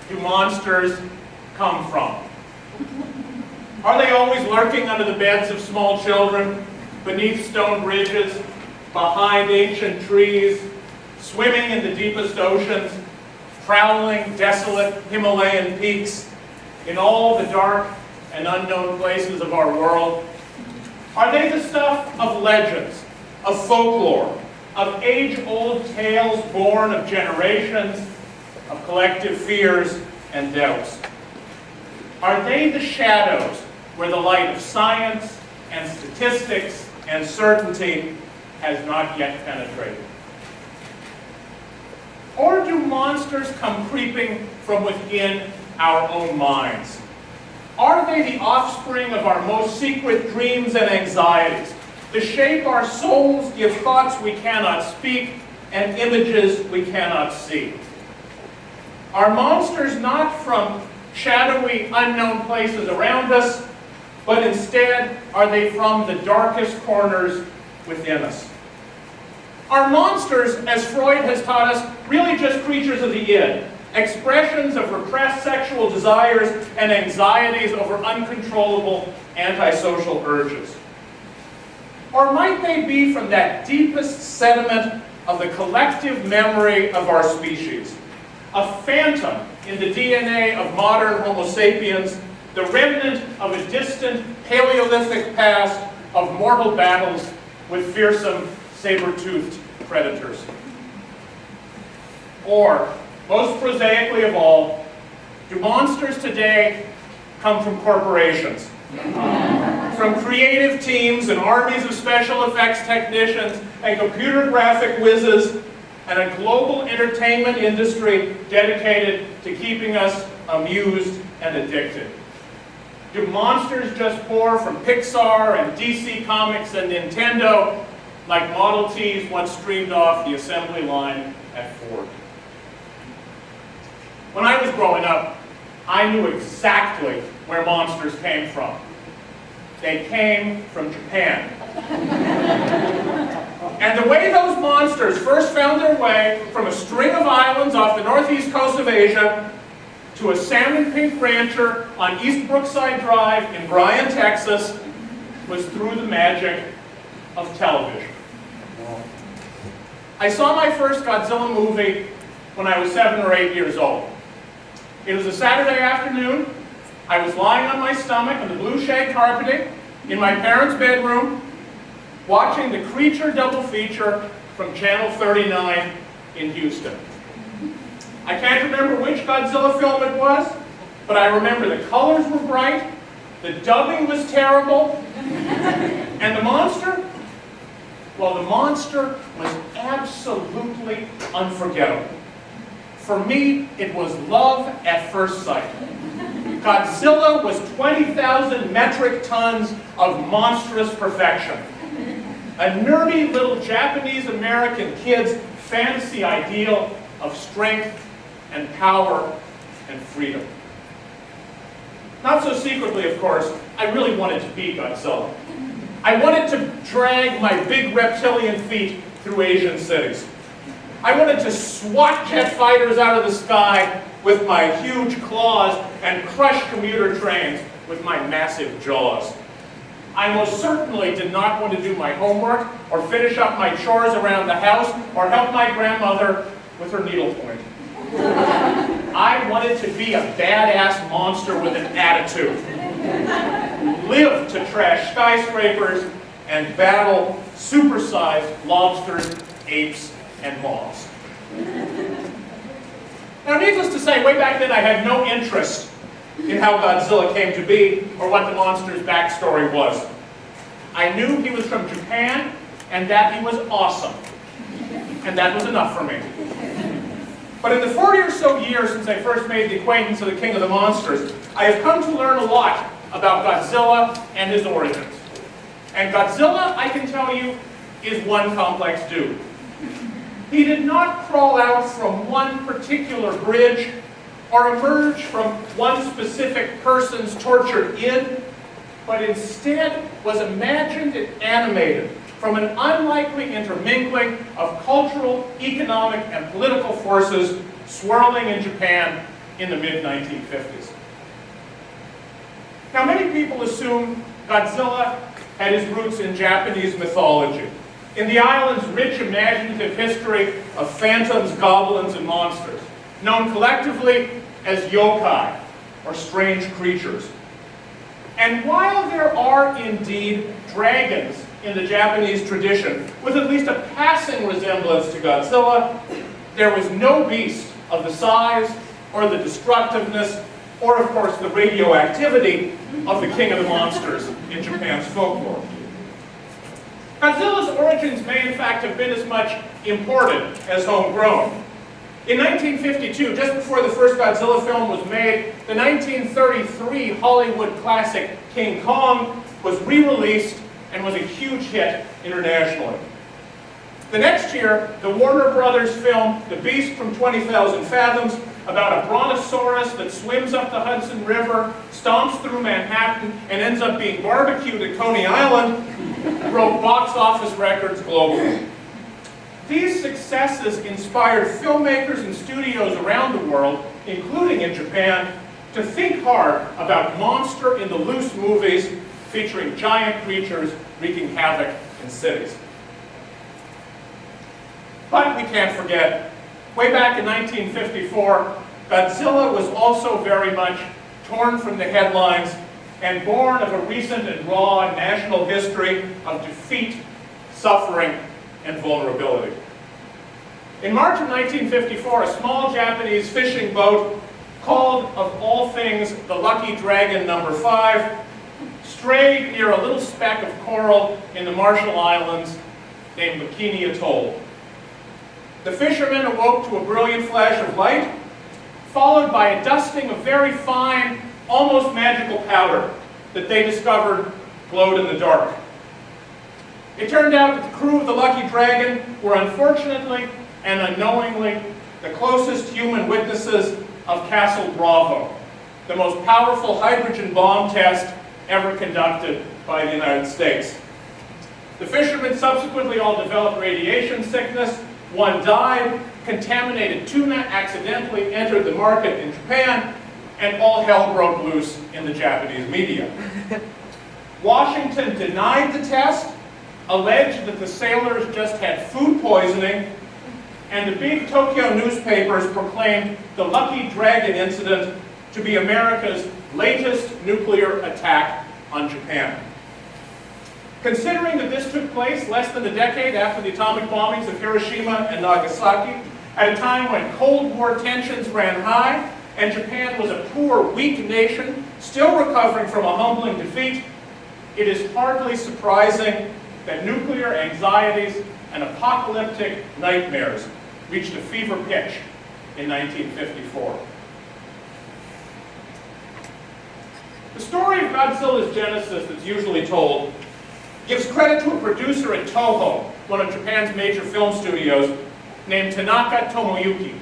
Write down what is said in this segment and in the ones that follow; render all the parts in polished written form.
do monsters come from? Are they always lurking under the beds of small children, beneath stone bridges, behind ancient trees, swimming in the deepest oceans, prowling desolate Himalayan peaks, in all the dark and unknown places of our world? Are they the stuff of legends, of folklore, of age-old tales born of generations, of collective fears and doubts? Are they the shadows where the light of science and statistics and certainty has not yet penetrated? Or do monsters come creeping from within our own minds? Are they the offspring of our most secret dreams and anxieties, to shape our souls, give thoughts we cannot speak, and images we cannot see? Are monsters not from shadowy, unknown places around us, but instead are they from the darkest corners within us? Are monsters, as Freud has taught us, really just creatures of the id, expressions of repressed sexual desires and anxieties over uncontrollable antisocial urges? Or might they be from that deepest sediment of the collective memory of our species, a phantom in the DNA of modern Homo sapiens, the remnant of a distant Paleolithic past of mortal battles with fearsome saber-toothed predators? Or, most prosaically of all, do monsters today come from corporations? From creative teams and armies of special effects technicians and computer graphic whizzes and a global entertainment industry dedicated to keeping us amused and addicted? Do monsters just pour from Pixar and DC Comics and Nintendo like Model Ts once streamed off the assembly line at Ford? When I was growing up, I knew exactly where monsters came from. They came from Japan. And the way those monsters first found their way from a string of islands off the northeast coast of Asia to a salmon pink rancher on East Brookside Drive in Bryan, Texas, was through the magic of television. I saw my first Godzilla movie when I was 7 or 8 years old. It was a Saturday afternoon. I was lying on my stomach on the blue shag carpeting in my parents' bedroom, watching the Creature double feature from Channel 39 in Houston. I can't remember which Godzilla film it was, but I remember the colors were bright, the dubbing was terrible, and the monster? Well, the monster was absolutely unforgettable. For me, it was love at first sight. Godzilla was 20,000 metric tons of monstrous perfection. A nerdy little Japanese-American kid's fantasy ideal of strength and power and freedom. Not so secretly, of course, I really wanted to be Godzilla. I wanted to drag my big reptilian feet through Asian cities. I wanted to swat jet fighters out of the sky with my huge claws and crush commuter trains with my massive jaws. I most certainly did not want to do my homework or finish up my chores around the house or help my grandmother with her needlepoint. I wanted to be a badass monster with an attitude. Live to trash skyscrapers and battle supersized lobsters, apes, and moths. Now, needless to say, way back then I had no interest in how Godzilla came to be or what the monster's backstory was. I knew he was from Japan and that he was awesome. And that was enough for me. But in the 40 or so years since I first made the acquaintance of the King of the Monsters, I have come to learn a lot about Godzilla and his origins. And Godzilla, I can tell you, is one complex dude. He did not crawl out from one particular bridge or emerge from one specific person's tortured id, but instead was imagined and animated from an unlikely intermingling of cultural, economic, and political forces swirling in Japan in the mid-1950s. Now, many people assume Godzilla had his roots in Japanese mythology, in the island's rich imaginative history of phantoms, goblins, and monsters, known collectively as yokai, or strange creatures. And while there are indeed dragons in the Japanese tradition, with at least a passing resemblance to Godzilla, there was no beast of the size or the destructiveness or, of course, the radioactivity of the king of the monsters in Japan's folklore. Godzilla's origins may in fact have been as much imported as homegrown. In 1952, just before the first Godzilla film was made, the 1933 Hollywood classic King Kong was re-released and was a huge hit internationally. The next year, the Warner Brothers film The Beast from 20,000 Fathoms, about a brontosaurus that swims up the Hudson River, stomps through Manhattan, and ends up being barbecued at Coney Island, broke box office records globally. These successes inspired filmmakers and studios around the world, including in Japan, to think hard about monster-in-the-loose movies featuring giant creatures wreaking havoc in cities. But we can't forget, way back in 1954, Godzilla was also very much torn from the headlines and born of a recent and raw national history of defeat, suffering, and vulnerability. In March of 1954, a small Japanese fishing boat called, of all things, the Lucky Dragon No. 5, strayed near a little speck of coral in the Marshall Islands named Bikini Atoll. The fishermen awoke to a brilliant flash of light, followed by a dusting of very fine, almost magical powder that they discovered glowed in the dark. It turned out that the crew of the Lucky Dragon were unfortunately and unknowingly the closest human witnesses of Castle Bravo, the most powerful hydrogen bomb test ever conducted by the United States. The fishermen subsequently all developed radiation sickness. One died, contaminated tuna accidentally entered the market in Japan, and all hell broke loose in the Japanese media. Washington denied the test, alleged that the sailors just had food poisoning, and the big Tokyo newspapers proclaimed the Lucky Dragon incident to be America's latest nuclear attack on Japan. Considering that this took place less than a decade after the atomic bombings of Hiroshima and Nagasaki, at a time when Cold War tensions ran high, and Japan was a poor, weak nation, still recovering from a humbling defeat, it is hardly surprising that nuclear anxieties and apocalyptic nightmares reached a fever pitch in 1954. The story of Godzilla's genesis that's usually told gives credit to a producer at Toho, one of Japan's major film studios, named Tanaka Tomoyuki.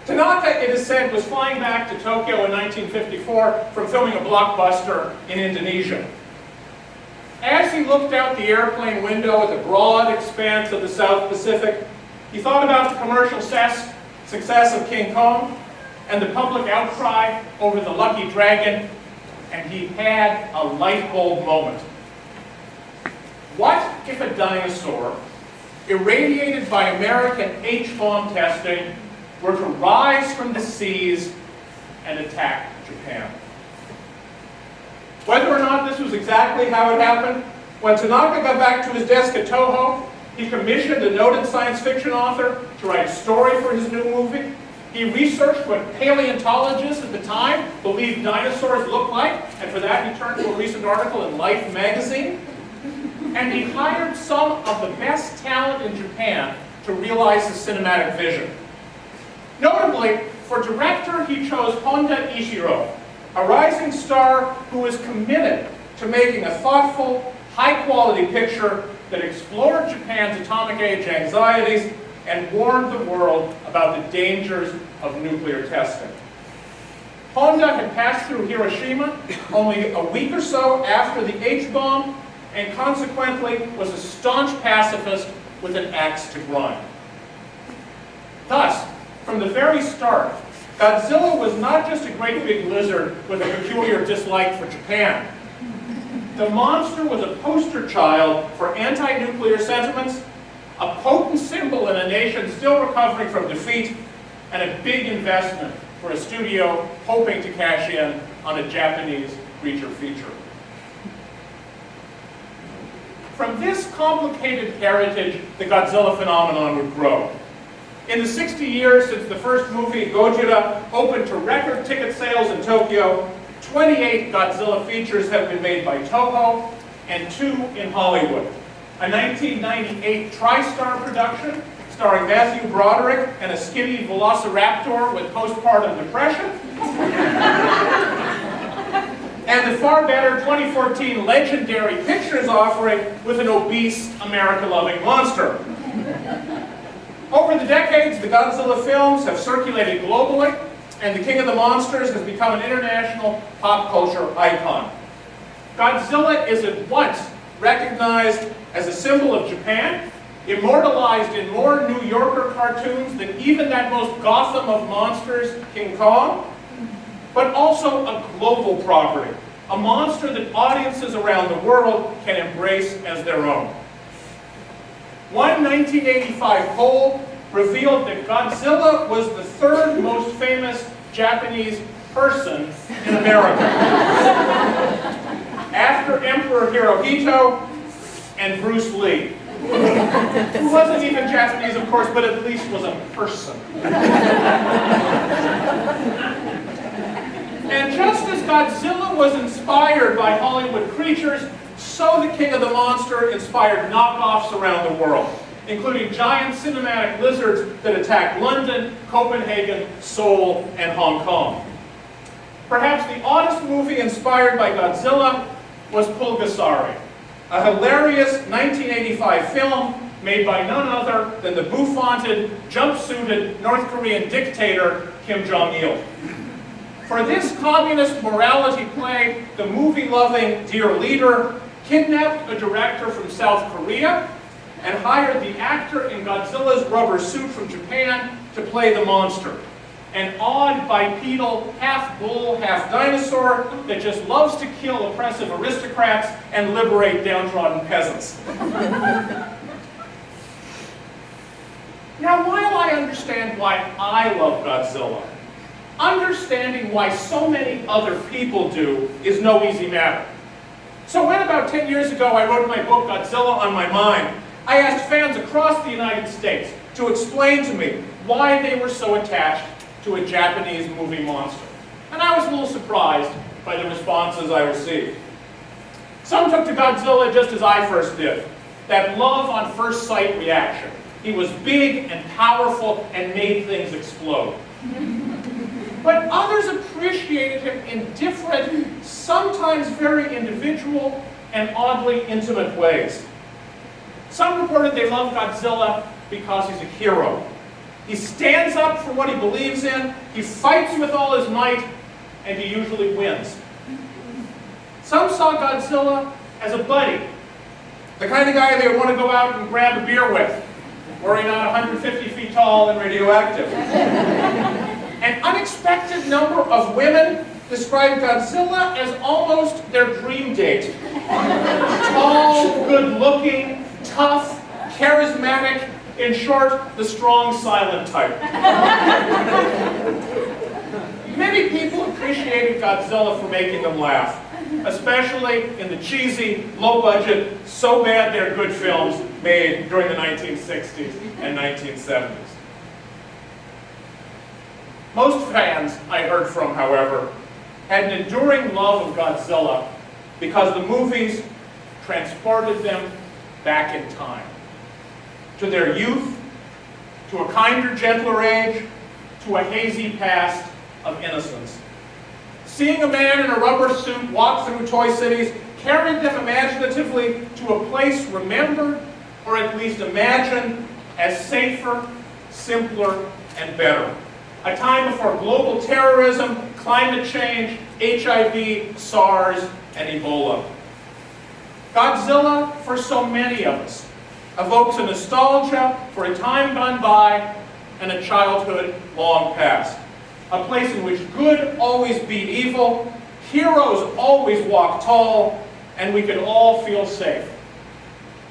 Tanaka, it is said, was flying back to Tokyo in 1954 from filming a blockbuster in Indonesia. As he looked out the airplane window at the broad expanse of the South Pacific, he thought about the commercial success of King Kong and the public outcry over the Lucky Dragon, and he had a light bulb moment. What if a dinosaur, irradiated by American H-bomb testing, were to rise from the seas and attack Japan? Whether or not this was exactly how it happened, when Tanaka got back to his desk at Toho, he commissioned a noted science fiction author to write a story for his new movie. He researched what paleontologists at the time believed dinosaurs looked like, and for that he turned to a recent article in Life magazine. And he hired some of the best talent in Japan to realize his cinematic vision. Notably, for director, he chose Honda Ishiro, a rising star who was committed to making a thoughtful, high-quality picture that explored Japan's atomic age anxieties and warned the world about the dangers of nuclear testing. Honda had passed through Hiroshima only a week or so after the H-bomb, and consequently was a staunch pacifist with an axe to grind. Thus, from the very start, Godzilla was not just a great big lizard with a peculiar dislike for Japan. The monster was a poster child for anti-nuclear sentiments, a potent symbol in a nation still recovering from defeat, and a big investment for a studio hoping to cash in on a Japanese creature feature. From this complicated heritage, the Godzilla phenomenon would grow. In the 60 years since the first movie, Godzilla, opened to record ticket sales in Tokyo, 28 Godzilla features have been made by Toho, and 2 in Hollywood. A 1998 TriStar production starring Matthew Broderick and a skinny velociraptor with postpartum depression. And the far better 2014 Legendary Pictures offering with an obese, America-loving monster. Over the decades, the Godzilla films have circulated globally, and the King of the Monsters has become an international pop culture icon. Godzilla is at once recognized as a symbol of Japan, immortalized in more New Yorker cartoons than even that most Gotham of monsters, King Kong, but also a global property, a monster that audiences around the world can embrace as their own. One 1985 poll revealed that Godzilla was the third most famous Japanese person in America, after Emperor Hirohito and Bruce Lee, who wasn't even Japanese, of course, but at least was a person. And just as Godzilla was inspired by Hollywood creatures, so the King of the Monster inspired knockoffs around the world, including giant cinematic lizards that attacked London, Copenhagen, Seoul, and Hong Kong. Perhaps the oddest movie inspired by Godzilla was Pulgasari, a hilarious 1985 film made by none other than the bouffanted, jumpsuited North Korean dictator Kim Jong-il. For this communist morality play, the movie-loving Dear Leader kidnapped a director from South Korea and hired the actor in Godzilla's rubber suit from Japan to play the monster, an odd bipedal, half-bull, half-dinosaur that just loves to kill oppressive aristocrats and liberate downtrodden peasants. Now, while I understand why I love Godzilla, understanding why so many other people do is no easy matter. So when about 10 years ago I wrote my book, Godzilla on My Mind, I asked fans across the United States to explain to me why they were so attached to a Japanese movie monster. And I was a little surprised by the responses I received. Some took to Godzilla just as I first did, that love on first sight reaction. He was big and powerful and made things explode. But others appreciated him in different, sometimes very individual and oddly intimate ways. Some reported they loved Godzilla because he's a hero. He stands up for what he believes in, he fights with all his might, and he usually wins. Some saw Godzilla as a buddy, the kind of guy they would want to go out and grab a beer with, were he not 150 feet tall and radioactive. An unexpected number of women described Godzilla as almost their dream date. Tall, good-looking, tough, charismatic, in short, the strong, silent type. Many people appreciated Godzilla for making them laugh, especially in the cheesy, low-budget, so-bad-they're-good films made during the 1960s and 1970s. Most fans I heard from, however, had an enduring love of Godzilla because the movies transported them back in time. To their youth, to a kinder, gentler age, to a hazy past of innocence. Seeing a man in a rubber suit walk through toy cities carried them imaginatively to a place remembered, or at least imagined, as safer, simpler, and better. A time before global terrorism, climate change, HIV, SARS, and Ebola. Godzilla, for so many of us, evokes a nostalgia for a time gone by and a childhood long past. a place in which good always beat evil, heroes always walk tall, and we can all feel safe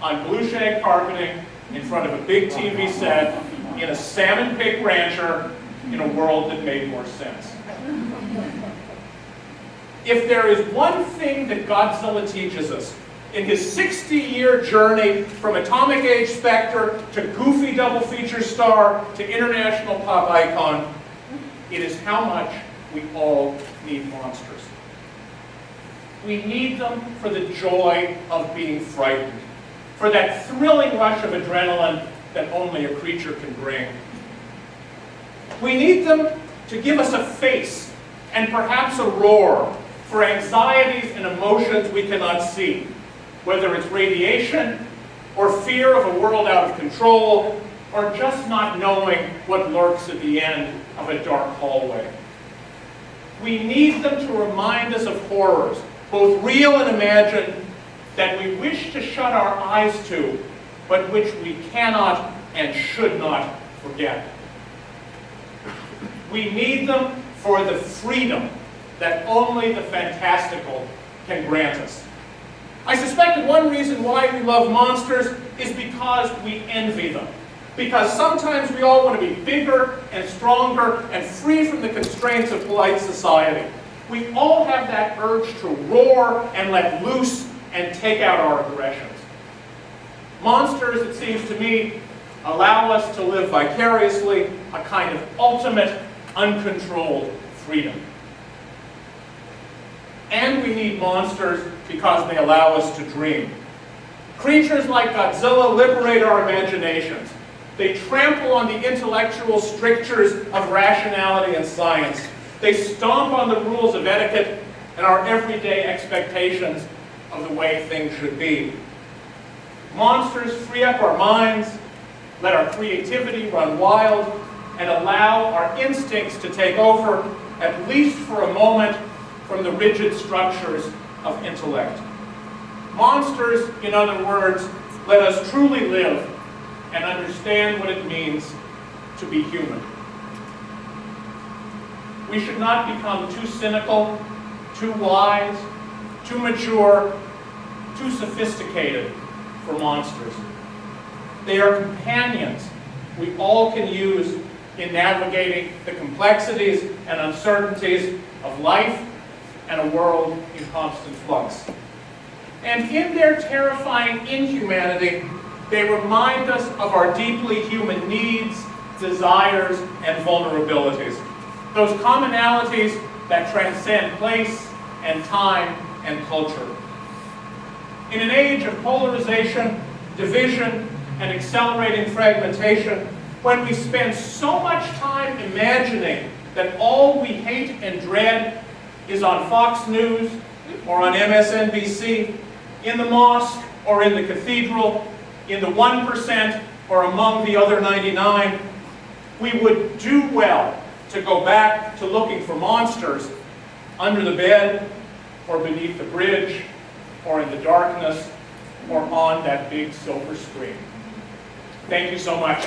on blue shag carpeting, in front of a big TV set, in a salmon pig rancher, in a world that made more sense. If there is one thing that Godzilla teaches us in his 60-year journey from atomic age specter to goofy double feature star to international pop icon, it is how much we all need monsters. We need them for the joy of being frightened, for that thrilling rush of adrenaline that only a creature can bring. We need them to give us a face and perhaps a roar for anxieties and emotions we cannot see, whether it's radiation or fear of a world out of control or just not knowing what lurks at the end of a dark hallway. We need them to remind us of horrors, both real and imagined, that we wish to shut our eyes to, but which we cannot and should not forget. We need them for the freedom that only the fantastical can grant us. I suspect that one reason why we love monsters is because we envy them. Because sometimes we all want to be bigger and stronger and free from the constraints of polite society. We all have that urge to roar and let loose and take out our aggressions. Monsters, it seems to me, allow us to live vicariously a kind of ultimate, uncontrolled freedom. And we need monsters because they allow us to dream. Creatures like Godzilla liberate our imaginations. They trample on the intellectual strictures of rationality and science. They stomp on the rules of etiquette and our everyday expectations of the way things should be. Monsters free up our minds, let our creativity run wild, and allow our instincts to take over, at least for a moment, from the rigid structures of intellect. Monsters, in other words, let us truly live and understand what it means to be human. We should not become too cynical, too wise, too mature, too sophisticated for monsters. They are companions we all can use in navigating the complexities and uncertainties of life and a world in constant flux. And in their terrifying inhumanity, they remind us of our deeply human needs, desires, and vulnerabilities. Those commonalities that transcend place and time and culture. In an age of polarization, division, and accelerating fragmentation, when we spend so much time imagining that all we hate and dread is on Fox News or on MSNBC, in the mosque or in the cathedral, in the 1% or among the other 99, we would do well to go back to looking for monsters under the bed or beneath the bridge or in the darkness or on that big silver screen. Thank you so much.